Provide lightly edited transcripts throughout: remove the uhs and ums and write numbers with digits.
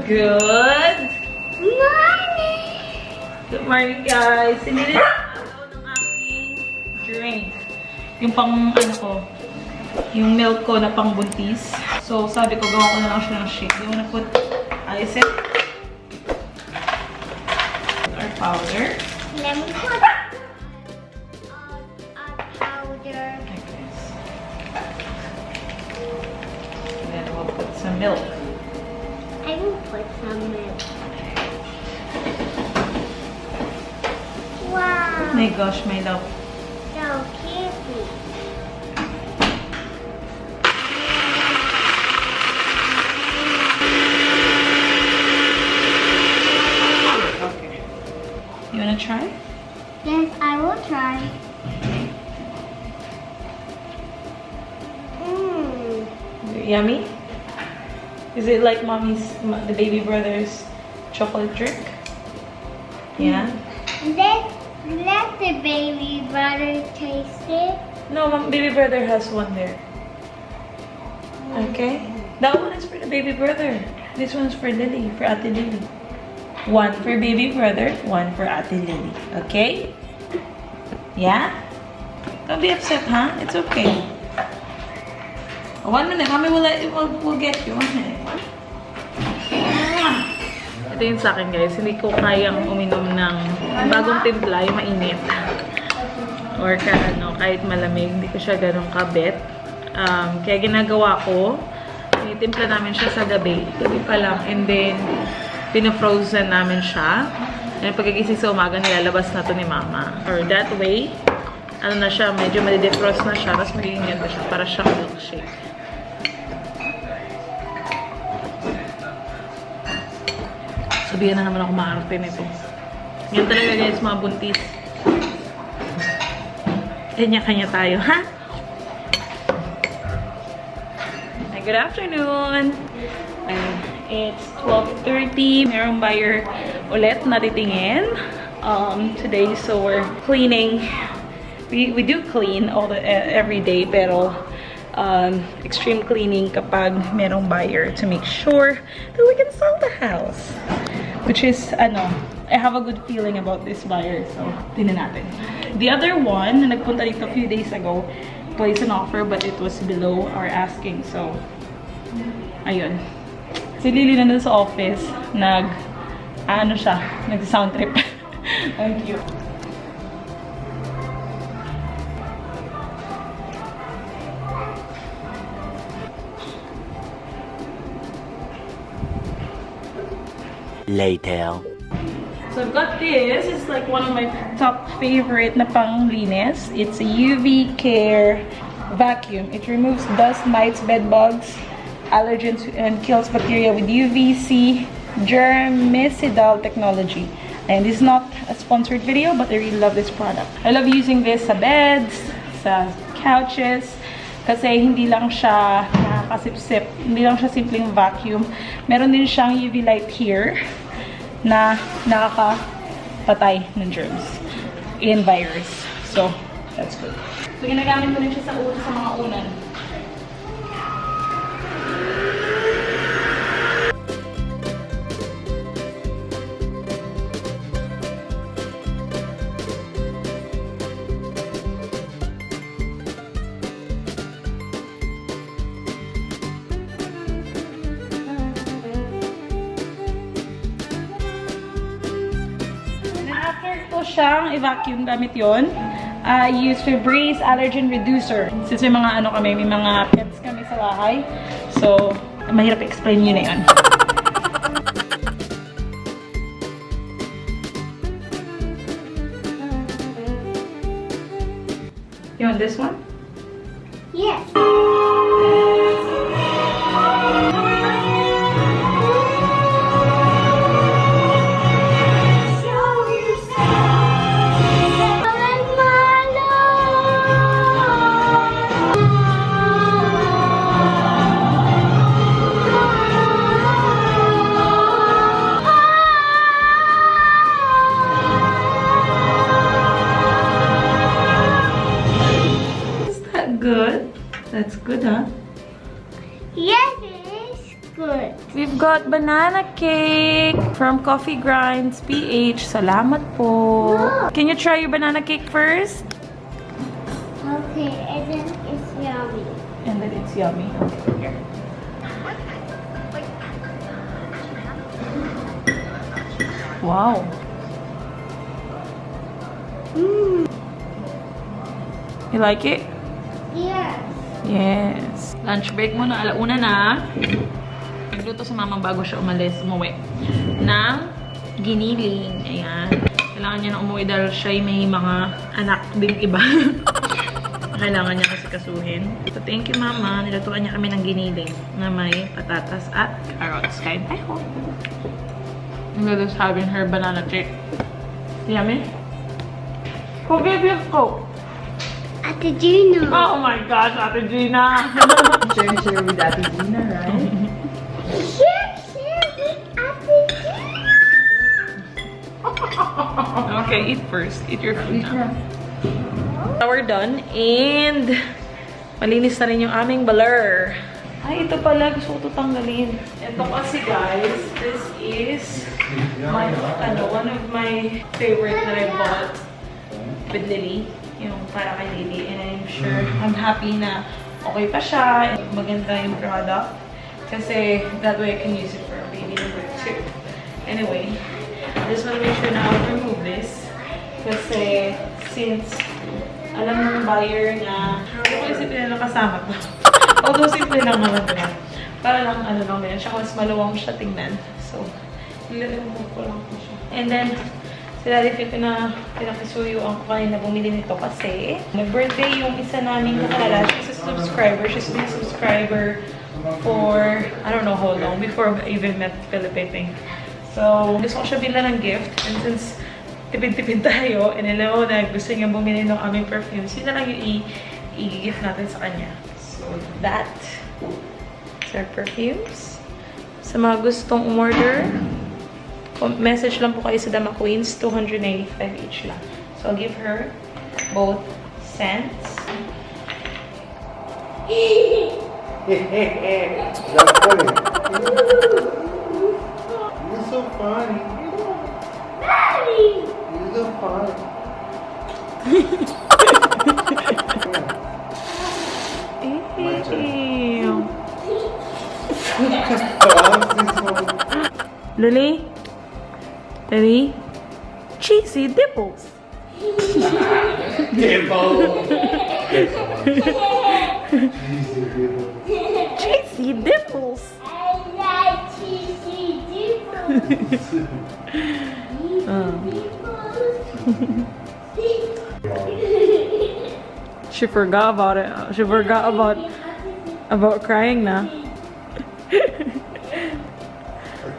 Good morning! Good morning, guys! Sinilin ako ng aking drink. Yung pang, ano ko, yung milk ko na pang buntis. So, sabi ko, gawa ko na lang siya ng shake. You wanna put ice in? Our powder. Let me put powder. Okay. And then we'll put some milk. I will put some milk. Wow. My gosh, my love. So cute. Okay. You wanna try? Yes, I will try. Yummy? Is it like the baby brother's chocolate drink? Yeah? Let the baby brother taste it. No, baby brother has one there. Okay? That one is for the baby brother. This one's for Lily, for Ate Lily. One for baby brother, one for Ate Lily. Okay? Yeah? Don't be upset, huh? It's okay. 1 minute. Mommy will get you. 1 minute. Ito yun sa akin, guys. Hindi ko kayang uminom ng bagong timpla, yung mainit. Or kahit malamig. Hindi ko siya ganun kabet. Kaya ginagawa ko, tinitimpla namin siya sa gabi. Gabi pa lang. And then, pinafrozen namin siya. And pagkagising sa umaga, nilalabas na to ni Mama. Or that way, ano na siya, medyo madi-defrost na siya. Tapos magiging ganda siya. Para siyang milkshake. Sabihan na naman ako maarte nito. Yan talaga, guys, mga buntis. Kanya-kanya tayo, ha? Good afternoon! It's 12:30. Merong buyer ulit na titingin today. So we're cleaning. We do clean every day, pero extreme cleaning kapag merong buyer to make sure that we can sell the house. Which is, I have a good feeling about this buyer. So, tingnan natin. The other one, na nagpunta dito a few days ago, placed an offer but it was below our asking. So, ayun. Si Lily nandun sa office, nag-sound trip. Thank you. Later. So I've got this. It's like one of my top favorite na panglinis. It's a UV Care vacuum. It removes dust, mites, bed bugs, allergens, and kills bacteria with UVC germicidal technology. And this is not a sponsored video, but I really love this product. I love using this sa beds, sa couches, kasi hindi lang siya nakakasip-sip. Hindi lang siya simpleng vacuum. Meron din siyang UV light here na nakakapatay ng germs and virus. So, that's good. So, ginagamit ko rin siya sa mga unan. Siyang i-vacuum gamit yon. I use Febreze allergen reducer. Since may mga may mga pets kami sa bahay. So, mahirap explain yun na yun. You want this one? Yes. That's good, huh? Yes, it is good. We've got got banana cake from Coffee Grinds PH. Salamat po. Can you try your banana cake first? Okay, and then it's yummy. And then it's yummy. Okay, here. Wow. You like it? Yes. Yes. Lunch break mo na. Alauna na. Nagluto sa mama bago siya umuwi. Ng giniling. Ayan. Kailangan niya na umuwi dahil siya may mga anak din iba. Kailangan niya kasi kasuhin. So, thank you, Mama. Nilutuan niya kami ng giniling na may patatas at carrots. Kain tayo. Lulu's having her banana cake. Yummy? Who gave you a Coke? Ate Gina. Oh my gosh, Ate Gina! Share with Ate Gina, right? Share with Ate Gina. Okay, eat first. Eat your food now. We're done. And malinis na rin yung aming baler. Ay, ito pala. Gusto ko ito tanggalin. Ito kasi, guys, this is my, one of my favorite that I bought with Lily. Yung para kay Lily. And I'm sure, I'm happy na okay pa siya. Maganda yung product. Kasi that way I can use it for baby number 2. Anyway, I just want to make sure na I'll remove this. Kasi since alam ng buyer na hindi ko isipin na nakasama to. Although simple lang naman ito. Para lang ano lang din. Siya mas maluwang siya tingnan. So, nilremove ko lang po siya. And then, si Daddy Fit na pinakisuyo ang kanina bumili nito kasi nag-birthday yung isa naming nakalala. She's a subscriber. She's been a subscriber for, I don't know how long, before I even met Philippe, I think. So, gusto ko siya bilan ng gift. And since tipid-tipid tayo, and alam mo na gusto niya bumili ng aming perfumes, yun na lang yung i-gift natin sa kanya. So, that is our perfumes. Sa mga gustong umorder, message lang po kayo sa TheMcQueenS, 295 each lang. So, I'll give her both scents. That's funny. You're so funny. Daddy. You're so funny. Ew. Oh, Lily? Lily? Cheesy dipples. Cheesy dipples. I like cheesy dipples. She forgot about it. She forgot about crying now.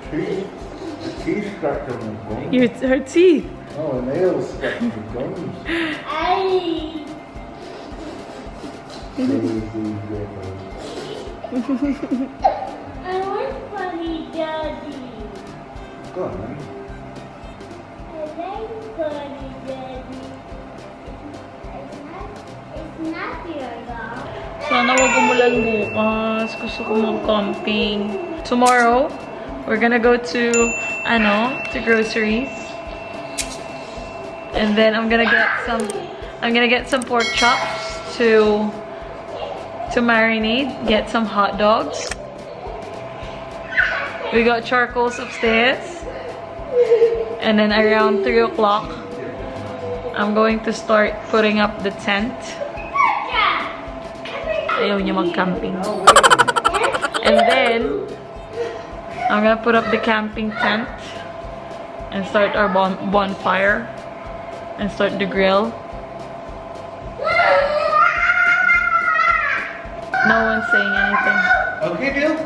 The teeth stuck to my gums. Her teeth. Oh, nails stuck to the gums. I want funny daddy. Go on, man. I like funny daddy. It's not your dog. Sana wag umulan bukas. Gusto ko mag-camping. Tomorrow, we're gonna go to groceries. And then I'm gonna get some pork chops to marinate, get some hot dogs. We got charcoals upstairs. And then around 3 o'clock, I'm going to start putting up the tent. Ayaw niya mag-camping. And then, I'm gonna put up the camping tent and start our bonfire and start the grill. No one's saying anything. Okay, deal?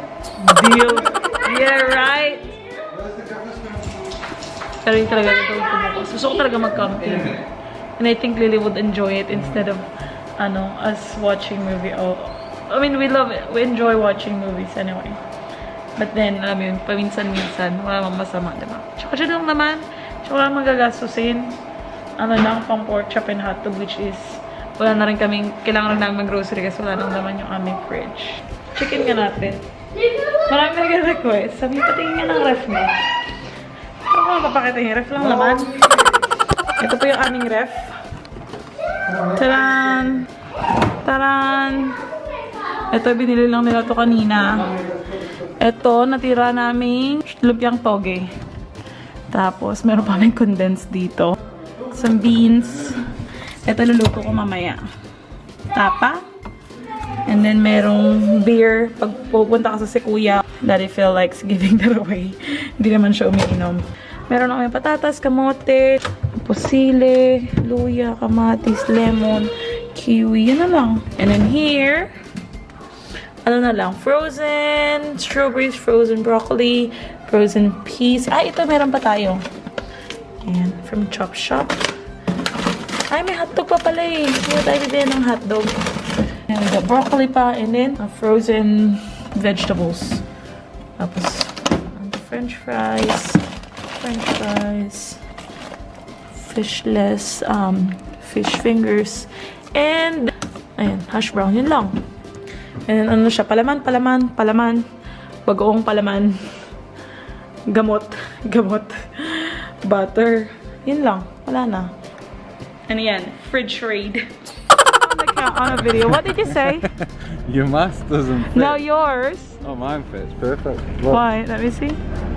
Deal. Yeah, right? Where's the government? Pero yung talaga gagawin ko bukas. Gusto ko talaga mag-camping. And I think Lily would enjoy it instead of us watching movie. Oh, I mean, we love it. We enjoy watching movies anyway. But then, alam mo yun, paminsan-minsan, wala namang masama, diba? Tsaka siya lang naman. Tsaka wala magagastusin. Ano lang, pang pork chop and hotdog, which is, wala na rin kaming, kailangan rin namin mag-grocery kasi wala nang naman yung aming fridge. Chicken nga natin. Marami nag-request. Sabi ko, patingin nga ng ref mo. Ako mapapakita yung ref lang naman. Ito po yung aming ref. Taran! Taran! Ito, binili lang nila to kanina. Ito, natira naming lumpiang toge. Tapos, meron pa kaming condensed dito. Some beans. Ito, luluto ko mamaya. Tapa. And then, merong beer. Pag pupunta ka sa kuya, Daddy feel likes giving that away. Hindi naman siya umiinom. Meron na kami patatas, kamote, pusile, luya, kamatis, lemon, kiwi. Yan na lang. And then here, ano na lang, frozen strawberries, frozen broccoli, frozen peas. Ay, ito meron pa tayo. Ayan, from Chop Shop. Ay, may hotdog pa pala eh. Hindi tayo bibili ng hotdog. And we got broccoli pa, and then frozen vegetables. Tapos, french fries, fishless, fish fingers, and, ayan, hash brown. Yun lang. And ano siya, palaman, bagoong palaman, gamot, butter. Yun lang, wala na. And yan, fridge raid. On a video. What did you say? Your mask doesn't fit. No, yours. Oh, mine fits perfect. Look. Why? Let me see.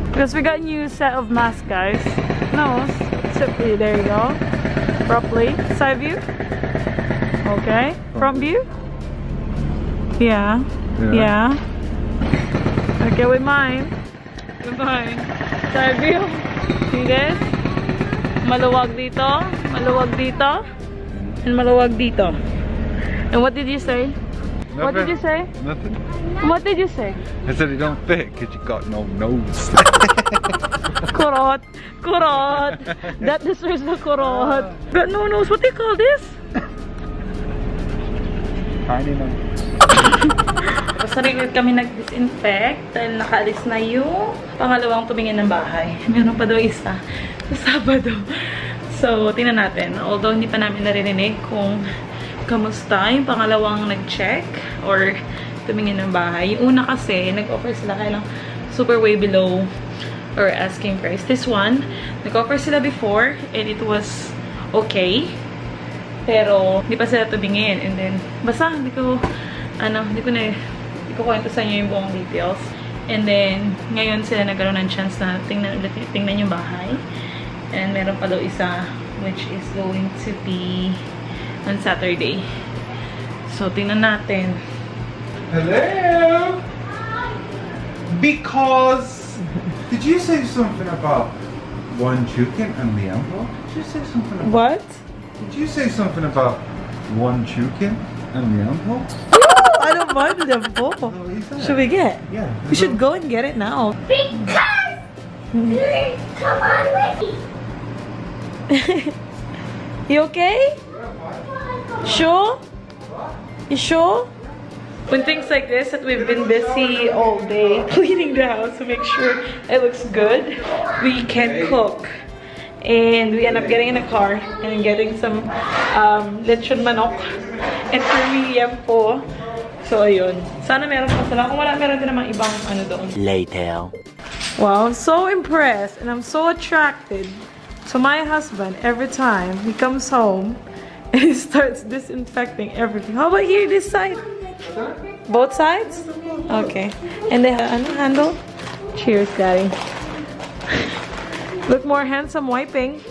Because we got a new set of masks, guys. No, there you go. Properly. Side view. Okay. Front view. Yeah. Okay, with mine. Side view. See this? Maluwag dito. And maluwag dito. And what did you say? Nothing. What did you say? Nothing. What did you say? I said it don't fit because you got no nose. Kurot. That deserves the kurot. Got no nose. What do you call this? Tiny nose. Tapos na kami nag-disinfect dahil nakaalis na yung pangalawang tumingin ng bahay. Meron pa daw isa sa Sabado. So, tingnan natin. Although hindi pa namin narinig kung kamusta yung pangalawang nag-check or tumingin ng bahay. Yung una kasi, nag-offer sila kaya lang super way below or asking price. This one, nag-offer sila before and it was okay. Pero, hindi pa sila tumingin. And then, basta, hindi ko kwento sa inyo yung buong details. And then, ngayon sila nagkaroon ng chance na tingnan yung bahay. And meron pa daw isa, which is going to be on Saturday. So, tingnan natin. Hello? Because... Did you say something about one chicken and the envelope? Did you say something about... What? Did you say something about one chicken and the envelope? I don't mind the envelope. Oh, you said Should we get? Yeah. We should go and get it now. Because come on with me. You okay? Sure? You sure? When things like this, that we've been busy all day cleaning the house to make sure it looks good, we can cook. And we end up getting in a car and getting some lechon manok and for me, yan po. So, ayun. Sana meron pa sila. Kung wala, meron din namang ibang ano doon. Later. Wow, I'm so impressed and I'm so attracted to my husband every time he comes home and he starts disinfecting everything. How about here, this side? Both sides? Okay. And the handle? Cheers, Daddy. Look more handsome wiping.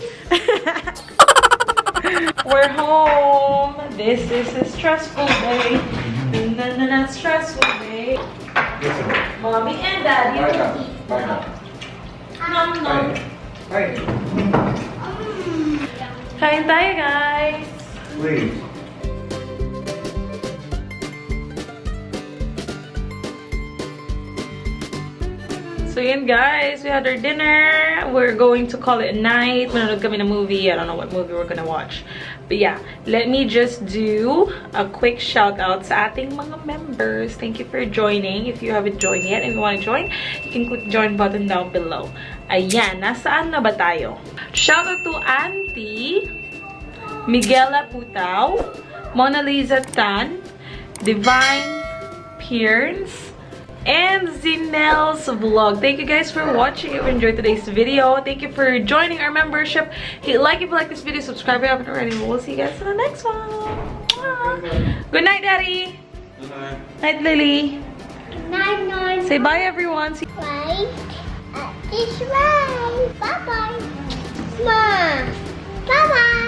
We're home. This is a stressful day. Na stressful day. Mommy and Daddy will eat. Nom nom. Kain tayo, guys. Please. So yun guys, we had our dinner. We're going to call it a night. Manonood kami ng movie. I don't know what movie we're gonna watch. But yeah, let me just do a quick shout out sa ating mga members. Thank you for joining. If you haven't joined yet and you want to join, you can click the join button down below. Ayan, nasaan na ba tayo? Shout out to Auntie Miguela Putao, Mona Lisa Tan, Divine Pierce, and Zinel's vlog. Thank you guys for watching. If you enjoyed today's video, thank you for joining our membership. Hit like if you like this video, subscribe if you haven't already. We'll see you guys in the next one. Good night, Daddy. Good night. Night, Lily. Night. Say bye, everyone. See Right this way. Bye bye. Smile. Bye bye.